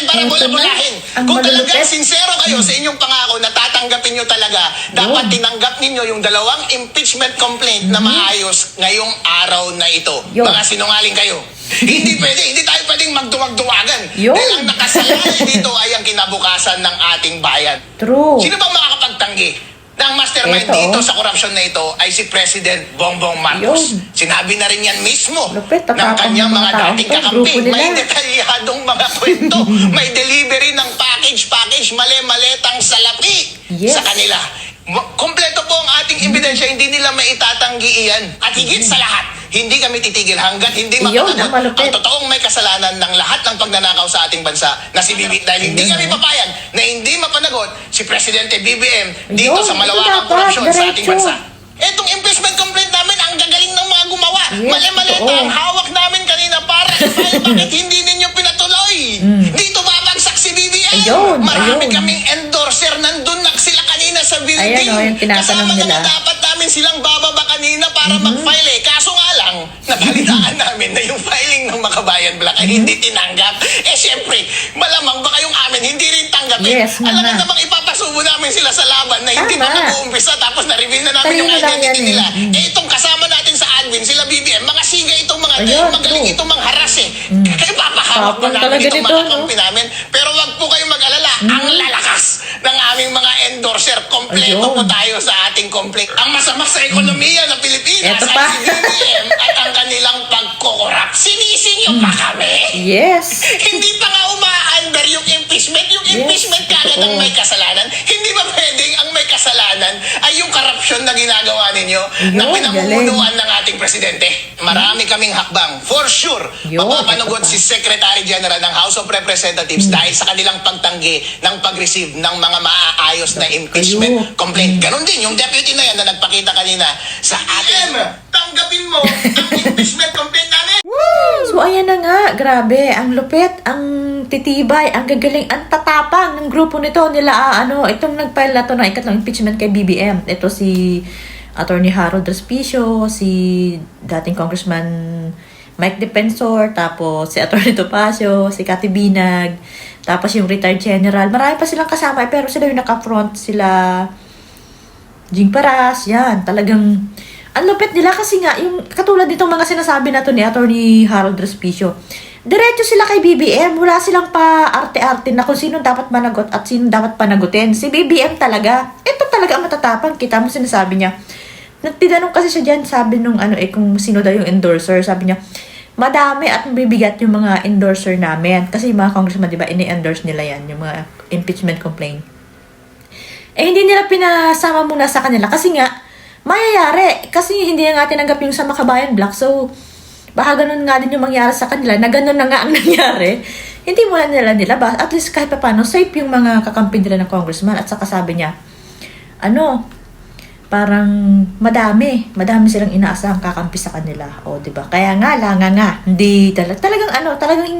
para bula-bulahin. Kung talagang sincero kayo sa inyong pangako na tatanggapin nyo talaga, dapat tinanggap ninyo yung dalawang impeachment complaint na maayos ngayong araw na ito. Mga sinungaling kayo. Hindi tayo pwedeng magduwag-duwagan. Dahil ang nakasalalay dito ay ang kinabukasan ng ating bayan. True. Sino bang makakapagtanggi na ang mastermind dito sa korupsyon na ito ay si President Bongbong Marcos? Sinabi na rin yan mismo ng kanyang mga dating kakampi. May detalyadong mga kwento, may delivery ng package, mali-maletang salapi sa kanila. Kompleto po ang ating ebidensya, hindi nila maitatanggi iyan. At higit sa lahat, hindi kami titigil hanggat hindi mapanagot ang totoong may kasalanan ng lahat ng pagnanakaw sa ating bansa na si BBM. Dahil hindi kami papayag na hindi mapanagot si Presidente BBM dito sa malawakang korupsyon sa ating bansa. Etong impeachment complaint namin, ang gagaling ng mga gumawa. Mali-maleta ang hawak namin kanina para i-file. Bakit hindi ninyo pinatuloy? Dito babagsak si BBM. Marami kaming endorser. Nandun na sila kanina sa building. Kasama na dapat namin silang bababa kanina para mag-file eh. Kaso nga lang, nabalitaan namin na yung filing ng Makabayan Black ay hindi tinanggap. Eh syempre, malamang baka yung amin hindi rin tanggapin. Alam mo namang ipapasubo namin sila sa laban na hindi pa nag-uumpisa tapos na-reveal na namin yung identity nila. Eh itong kasama natin sa admin, sila BBM, mga siga itong mga magaling itong mga haras eh. Kaya papahawak pa namin itong mga kampi namin. Pero wag po kayong mag-alala, ang lalakas ng aming mga endorser. Kompleto po tayo sa ating complaint. Ang masama sa ekonomiya ng Pilipinas ay si BBM at ang kanilang pagkukurap. Sinisingyo pa kami. Hindi pa nga uma-under yung impeachment. Yung impeachment kagad ang may kasalanan. Hindi ba pwedeng ang may kasalanan ay yung korupsyon na ginagawa ninyo na pinamumunuan ng ating presidente? Marami kaming hakbang. For sure, mapapanagot si Secretary General ng House of Representatives dahil sa kanilang pagtanggi ng pag-receive ng mga maaayos na impeachment complaint. Ganon din yung deputy na yan na nagpakita kanina sa atin. Tanggapin mo ang impeachment complaint namin! So ayan na nga, grabe, ang lupit, ang titibay, ang gagaling, ang tatapang ng grupo nito nila, itong nag-file na to ng ikatlong impeachment kay BBM. Ito si Attorney Harold Respicio, si dating Congressman Mike Defensor, tapos si Attorney Topacio, si Cathy Binag, tapos yung retired general. Marami pa silang kasama, pero sila yung naka-front, sila Jing Paras, yan, talagang ang lupit nila kasi nga, yung katulad nitong mga sinasabi na to ni Attorney Harold Respicio, diretso sila kay BBM, wala silang pa arte-arte na kung sino dapat managot at sino dapat panagutin. Si BBM talaga, ito talaga ang matatapang, kita mo sinasabi niya. Nagtinanong kasi siya dyan, sabi nung kung sino daw yung endorser, sabi niya, madami at mabibigat yung mga endorser namin. Kasi yung mga congressman, di ba, ini-endorse nila yan, yung mga impeachment complaint. Eh, hindi nila pinasama muna sa kanila kasi nga, mayayari. Kasi hindi na nga tinanggap yung sa Makabayan Black. So, baka ganun nga din yung mangyari sa kanila na ganun na nga ang nangyari. Hindi muna nila ba? At least kahit pa paano, safe yung mga kakampi nila ng congressman. At saka sabi niya, parang madami silang inaasahang kakampi sa kanila. O, diba? Kaya nga, hindi talagang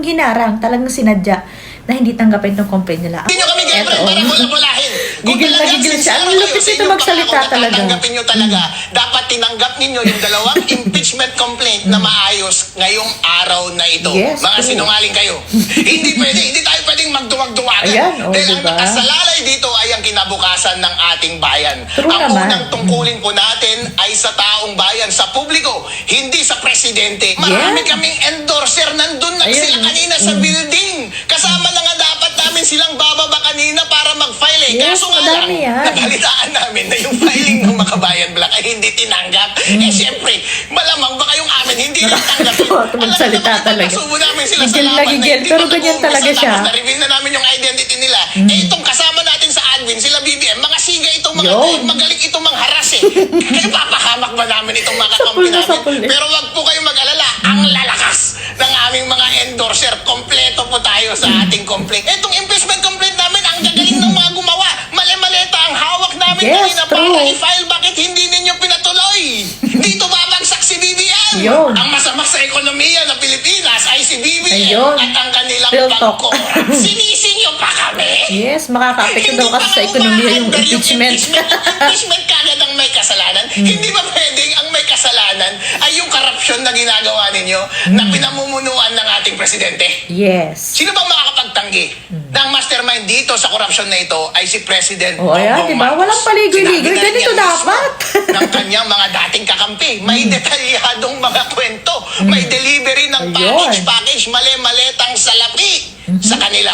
hinarang, talagang sinadya na hindi tanggapin itong complaint nila. Hindi nyo kami girlfriend para bula-bulahin. Gigil na gigil siya. Ang lupit ito magsalita talaga. Tatanggapin nyo talaga. Dapat tinanggap ninyo yung dalawang impeachment complaint na maayos ngayong araw na ito. Mga sinungaling kayo. Hindi tayo pwedeng magduwag-duwagan. Dahil ang nakasalalay dito ay ang kinabukasan ng ating bayan. Ang unang tungkulin po natin ay sa taong bayan, sa publiko, hindi sa presidente. Marami kaming endorser. Nandun na sila kanina sa building. Kasama na nga dapat namin silang bababa kanina para mag-file eh. Kaso nga lang, nabalitaan namin na yung filing ng Makabayan Black ay hindi tinanggap. Eh syempre, malamang baka yung amin hindi rin tanggapin. Magsalita talaga. Pasubo namin sila sa Gigil na laban gigil, pero ganyan talaga siya. Tapos na-reveal na namin yung identity nila. Eh itong kasama natin sa admin, sila BBM, mga siga itong mga magaling itong mga haras eh. Kaya papahamak ba namin itong mga kakampi namin? Pero wag po kayong mag-alala, ang lalakas ng aming mga endorser. Kompleto po tayo sa ating complaint. Itong impeachment complaint namin, ang gagaling ng mga gumawa. Mali-maleta ang hawak namin kanina para i-file. Bakit hindi ninyo pinatuloy? Dito babagsak si BBM. Ang masama sa ekonomiya ng Pilipinas ay si BBM at ang kanilang pagkukurap. Sinisingyo pa kami. Makaka-apekto daw kasi sa ekonomiya yung impeachment. Impeachment kagad ang may kasalanan. Hindi ba pwedeng ang may kasalanan ay yung korupsyon na ginagawa ninyo na pinamumunuan ng ating presidente? Sino bang makakapagtanggol? tanggi ng mastermind dito sa korupsyon na ito ay si President ayan, diba? Walang paligoy-ligoy. Ganito dapat. ng kanyang mga dating kakampi. May detalyadong mga kwento. May delivery ng package, mali-maletang salapi sa kanila.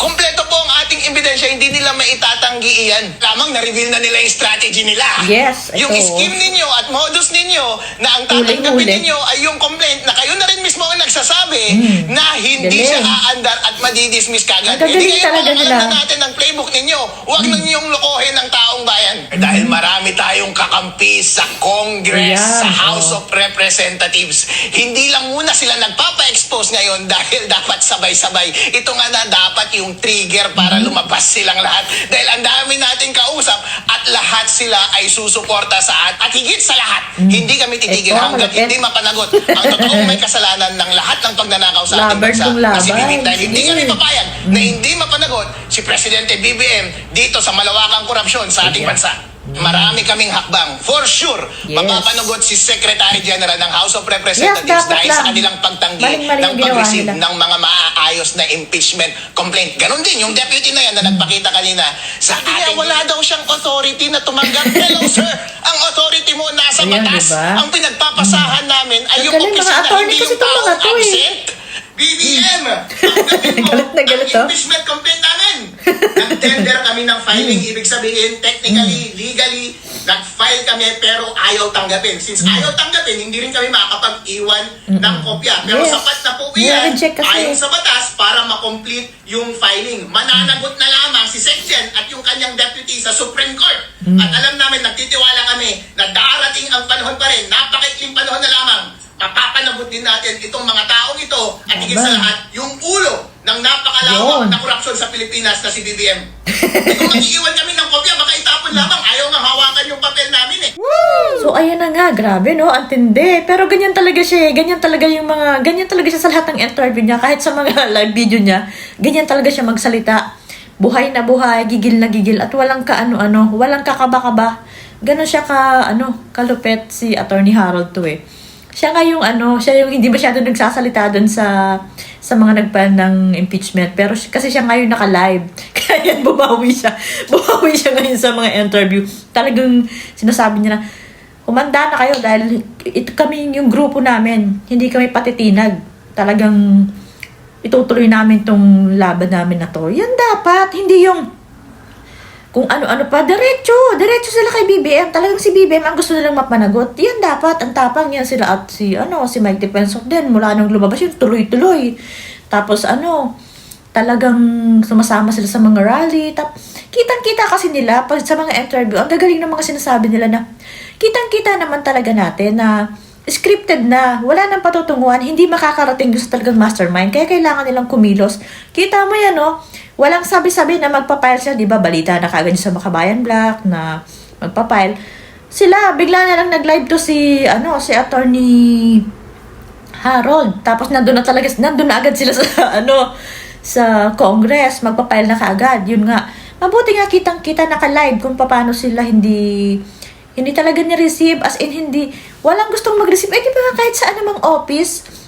Kompleto po ang ating ebidensya, hindi nila maitatanggi iyan. Lamang na-reveal na nila yung strategy nila. Yes, yung ito. scheme ninyo at modus ninyo na ang tatanggapin ninyo ay yung complaint na kayo na rin mismo ang nagsasabi na hindi siya aandar at madidismiss kagad. Hindi kayo talaga alam na natin ang playbook ninyo. Huwag na ninyong lokohin ang taong bayan. Dahil marami tayong kakampi sa Congress, sa House of Representatives. Hindi lang muna sila nagpapa-expose ngayon dahil dapat sabay-sabay. Ito nga na dapat yung trigger para lumabas silang lahat. Dahil ang dami nating kausap at lahat sila ay susuporta sa at higit sa lahat, hindi kami titigil hanggat hindi mapanagot ang totoong may kasalanan ng lahat ng pagnanakaw sa ating bansa na si BBM. Dahil hindi kami papayag na hindi mapanagot si Presidente BBM dito sa malawakang korupsyon sa ating bansa. Marami kaming hakbang. For sure, mapapanagot si Secretary General ng House of Representatives dahil sa kanilang pagtanggi ng pag-receive ng mga maaayos na impeachment complaint. Ganon din yung deputy na yan na nagpakita kanina sa ating. Wala daw siyang authority na tumanggap. Hello sir, ang authority mo nasa batas. Ang pinagpapasahan namin ay yung opisina, hindi yung taong absent. BBM! Galit na galit ang impeachment complaint namin. Nag-tender kami ng filing. Ibig sabihin, technically, legally, nag-file kami pero ayaw tanggapin. Since ayaw tanggapin, hindi rin kami makakapag-iwan ng kopya. Pero sapat na po yan, ayon sa batas para makomplete yung filing. Mananagot na lamang si Secgen at yung kanyang deputy sa Supreme Court. At alam namin, nagtitiwala kami na darating ang panahon pa rin, napakaikling panahon na lamang, mapapanagot din natin itong mga taong ito at higit sa lahat, yung ulo ng napakalawak na korupsyon sa Pilipinas na si BBM. Kung mag-iiwan kami ng kopya, baka itapon lamang. Ayaw nga hawakan yung papel namin eh. So, ayan na nga. Grabe, no? Ang tindi. Pero ganyan talaga siya. Ganyan talaga siya sa lahat ng interview niya. Kahit sa mga live video niya, ganyan talaga siya magsalita. Buhay na buhay, gigil na gigil, at walang kaano-ano, walang kakaba-kaba. Ganon siya kalupet si Attorney Harold to eh. Siya nga yung siya yung hindi masyado nagsasalita dun sa mga nagpan ng impeachment. Pero kasi siya ngayon naka-live. Kaya yan, bumawi siya. Bumawi siya ngayon sa mga interview. Talagang sinasabi niya na, humanda na kayo dahil ito kami yung grupo namin. Hindi kami patitinag. Talagang itutuloy namin tong laban namin na to. Yan dapat. Hindi yung kung ano-ano pa, diretso sila kay BBM. Talagang si BBM ang gusto nilang mapanagot. Yan dapat, ang tapang yan sila at si Mike Defensor din. Mula nung lumabas yun, tuloy-tuloy. Tapos talagang sumasama sila sa mga rally. Kitang-kita kasi nila, pag sa mga interview, ang gagaling ng mga sinasabi nila na, kitang-kita naman talaga natin na scripted na, wala nang patutunguhan, hindi makakarating sa talagang mastermind. Kaya kailangan nilang kumilos. Kita mo yan, walang sabi-sabi na magpapile siya, di ba? Balita na kagad sa Makabayan Black na magpapile. Sila, bigla na lang nag-live to si Attorney Harold. Tapos nandun na agad sila sa Congress, magpapile na kaagad. Yun nga. Mabuti nga kitang-kita naka-live kung paano sila hindi talaga ni-receive, as in walang gustong mag-receive. Di ba kahit sa anumang office,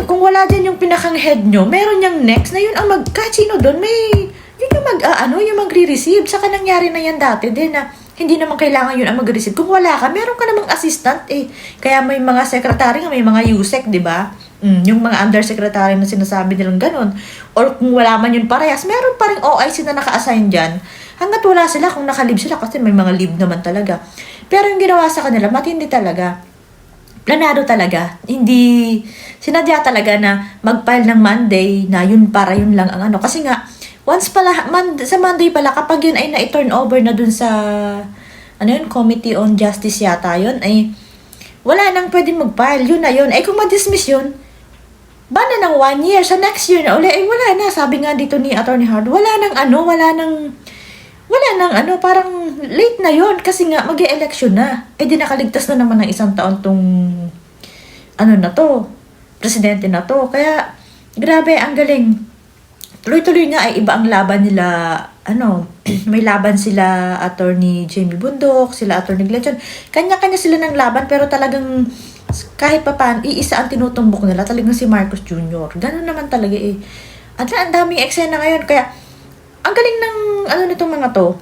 kung wala dyan yung pinakang head nyo, meron yung next na yun ang kahit sino doon, yun yung magre-receive. Saka nangyari na yan dati din na hindi naman kailangan yun ang mag-receive. Kung wala ka, meron ka namang assistant eh. Kaya may mga secretary, may mga USEC, di ba? Yung mga undersecretary na sinasabi nilang ganun. Or kung wala man yun parehas, meron pa rin OIC na naka-assign dyan. Hanggat wala sila, kung naka-leave sila, kasi may mga leave naman talaga. Pero yung ginawa sa kanila, matindi talaga. Planado talaga. Hindi, sinadya talaga na mag-file ng Monday na yun lang ang Kasi nga, once pala, sa Monday pala, kapag yun ay na-turn over na dun sa, Committee on Justice yata yun, ay wala nang pwedeng mag-file. Yun na yun. Ay kung ma-dismiss yun, bana ng 1 year. Sa next year na uli, ay wala na. Sabi nga dito ni Attorney Hard, wala nang parang late na yon kasi nga mag-e-election na. Di nakaligtas na naman ng 1 taon tong presidente na to. Kaya, grabe, ang galing. Tuloy-tuloy nga ay iba ang laban nila, may laban sila Attorney Jamie Bundok, sila Attorney Glenn. Kanya-kanya sila ng laban, pero talagang kahit pa paano, iisa ang tinutumbok nila, talagang si Marcos Jr. Ganun naman talaga eh. At ang daming eksena ngayon. Kaya, ang galing ng, nitong mga to,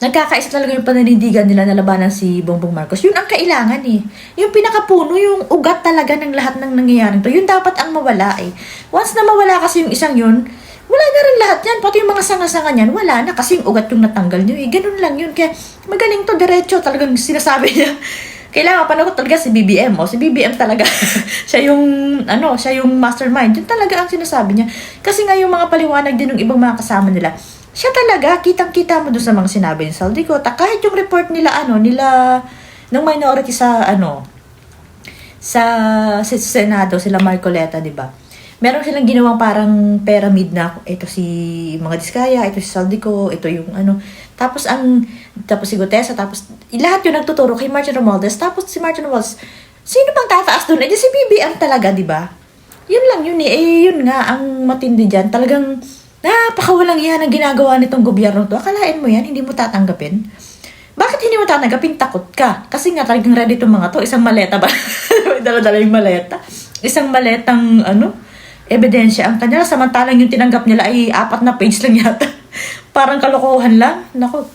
nagkakaisa talaga yung paninindigan nila na labanan si Bongbong Marcos. Yun ang kailangan eh. Yung pinakapuno, yung ugat talaga ng lahat ng nangyayari to. Yun dapat ang mawala eh. Once na mawala kasi yung isang yun, wala na rin lahat yan. Pati yung mga sanga-sanga niyan, wala na kasi yung ugat yung natanggal nyo eh. Ganun lang yun. Kaya magaling to, diretso talagang sinasabi niya. Kailangan panood talaga si BBM. O, si BBM talaga. siya yung mastermind. Yun talaga ang sinasabi niya. Kasi nga yung mga paliwanag din ng ibang mga kasama nila, siya talaga, kitang-kita mo doon sa mga sinabi ni Saldico. Kahit yung report nila, ng minority sa Senado, sila Marcoleta, di ba? Meron silang ginawang parang pyramid na, ito si mga Diskaya, ito si Saldico, ito yung tapos si Gutesa, tapos lahat yun nagtuturo kay Martin Romualdez, tapos si Martin Romualdez, sino pang tataas doon? Si BBM talaga, di ba? Yun lang yun eh. Yun nga, ang matindi dyan, talagang napakawalang yan ang ginagawa nitong gobyerno to. Akalain mo yan, hindi mo tatanggapin? Bakit hindi mo tatanggapin? Takot ka. Kasi nga talagang ready itong mga to. Isang maleta ba? Dala-dala yung maleta. Isang maletang, ebidensya ang kanila. Samantalang yung tinanggap nila ay 4 na page lang yata. Parang kalokohan lang. Naku.